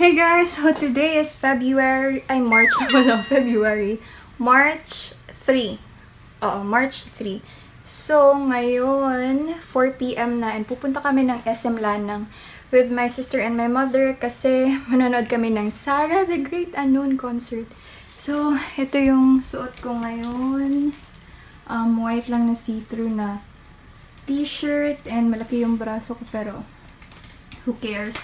Hey guys! So today is March 3. March 3. So ngayon, 4 PM na and pupunta kami ng SM Lanang with my sister and my mother kasi manonood kami ng Sarah the Great Unknown concert. So, ito yung suot ko ngayon. White lang na see-through na t-shirt and malaki yung braso ko pero who cares?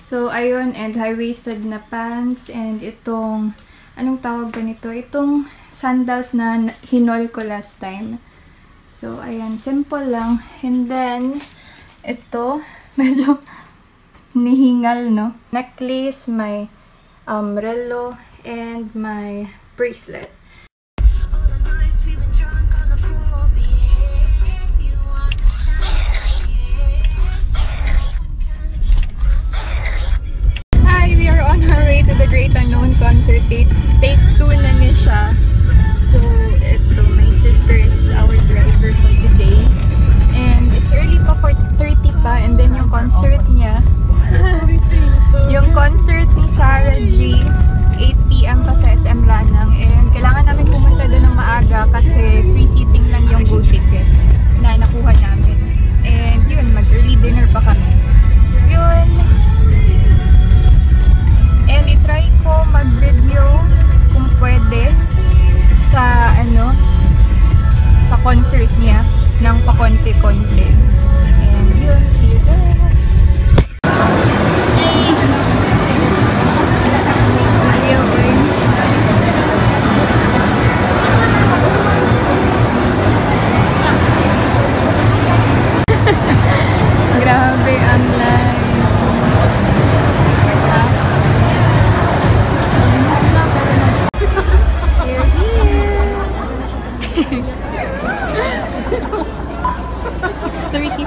So, ayun, and high-waisted na pants, and itong, anong tawag ba nito? Itong sandals na hinol ko last time. So, ayan, simple lang. And then, ito, medyo nihingal, no? Necklace, my relo, and my bracelet. The Great Unknown concert, take 2 na niya siya. So, ito, my sister is our driver for today. And it's early pa, 4:30 pa. And then yung concert niya, yung concert ni Sarah G, 8 PM pa sa SM Lanang. And kailangan namin pumunta doon ng maaga kasi free seating lang yung gold ticket na nakuha namin. And yun, mag-early dinner pa kami. Yun. And itry ko mag-video kung pwede sa sa concert niya ng pakonti-konti. And yun, see you there. Grabe ang live.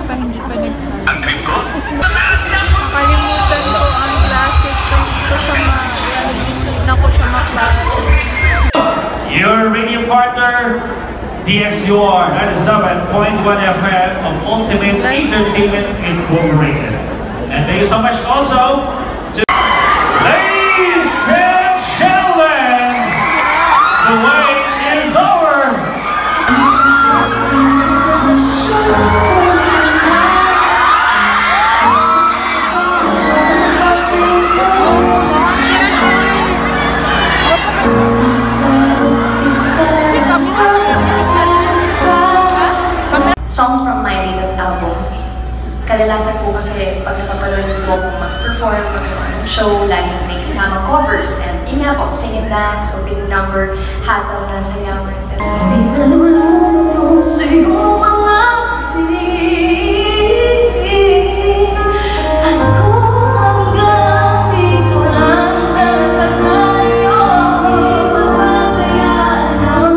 Hindi pa nag-start. Nakalimutan ko ang classes ko. Hindi ko siya ma-classes. Your radio partner, DXUR 97.1 FM of Ultimate Entertainment Incorporated. And thank you so much also to ladies and gentlemen, the wait is over. Songs from my latest album. Kadalasan po kasi pag napapanood po akong mag-perform, magkaroon ng show, laging may kasama covers. And yun nga po, sing and dance, opening number, hataw na sayawan. Sinalulunod sa'yo mga at kung hanggang dito lang talaga tayo, ipagpapayaan ang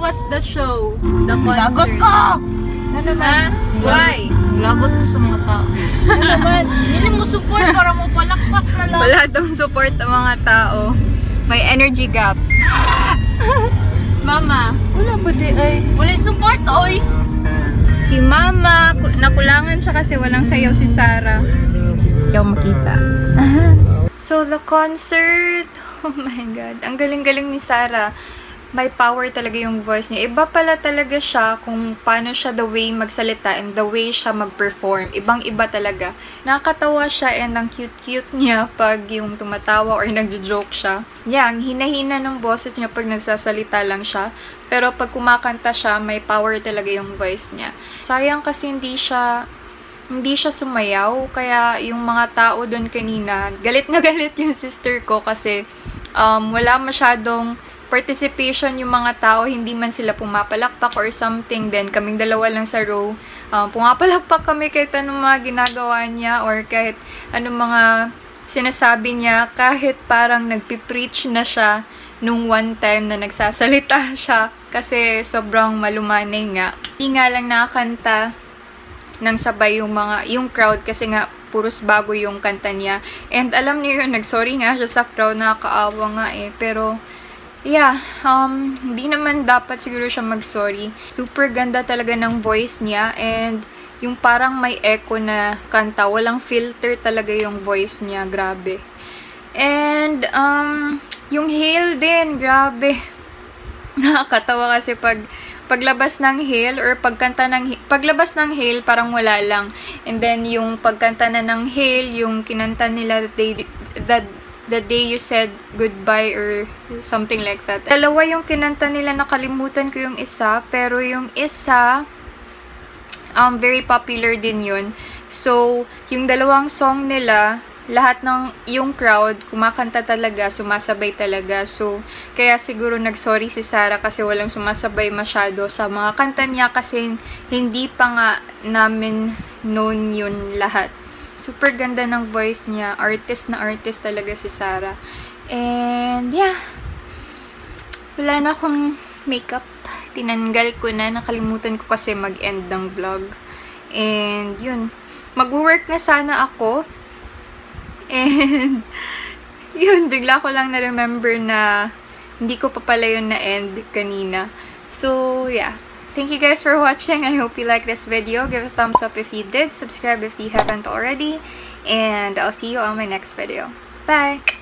was the show? The concert? Lagot ko! Ano naman? Why? Lagot ko sa mga tao. Ano naman? Hindi mo support para mo palakpak na lang. Wala daw support ng mga tao. May energy gap. Mama. Wala ba di ay? Wala support, oy! Si Mama, nakulangan siya kasi walang sayaw si Sarah. Hindi ako makita. So, the concert, oh my God, ang galing-galing ni Sarah. May power talaga yung voice niya. Iba pala talaga siya kung paano siya the way magsalita and the way siya mag-perform. Ibang-iba talaga. Nakakatawa siya and ang cute-cute niya pag yung tumatawa or nagjo-joke siya. Yeah, ang hina-hina ng boses niya pag nagsasalita lang siya. Pero pag kumakanta siya, may power talaga yung voice niya. Sayang kasi hindi siya sumayaw. Kaya yung mga tao doon kanina, galit na galit yung sister ko kasi wala masyadong participation yung mga tao, hindi man sila pumapalakpak or something. Then kaming dalawa lang sa row, pumapalakpak kami kahit anong mga ginagawa niya or kahit anong mga sinasabi niya, kahit parang nagpipreach na siya nung one time na nagsasalita siya kasi sobrang malumanay nga. Hindi nga lang nakakanta ng sabay yung crowd kasi nga puros bago yung kanta niya. And alam niyo yun, nagsorry nga siya sa crowd, nakakaawa nga pero yeah, hindi naman dapat siguro siya mag-sorry. Super ganda talaga ng voice niya and yung parang may echo na kanta. Walang filter talaga yung voice niya. Grabe. And, yung hail din. Grabe. Nakakatawa kasi paglabas ng hail or paglabas ng hail parang wala lang. And then, yung pagkanta na ng hail, yung kinanta nila the day you said goodbye or something like that. Dalawa yung kinanta nila, nakalimutan ko yung isa, pero yung isa very popular din yun. So, yung dalawang song nila, lahat ng yung crowd kumakanta talaga, sumasabay talaga. So, kaya siguro nagsorry si Sarah kasi walang sumasabay masyado sa mga kanta niya kasi hindi pa nga namin known yun lahat. Super ganda ng voice niya. Artist na artist talaga si Sarah. And, yeah. Wala na akong makeup. Tinanggal ko na. Nakalimutan ko kasi mag-end ng vlog. And, yun. Mag-work na sana ako. And, yun. Bigla ko lang na-remember na hindi ko pa pala yun na-end kanina. So, yeah. Thank you guys for watching. I hope you liked this video. Give a thumbs up if you did. Subscribe if you haven't already. And I'll see you on my next video. Bye!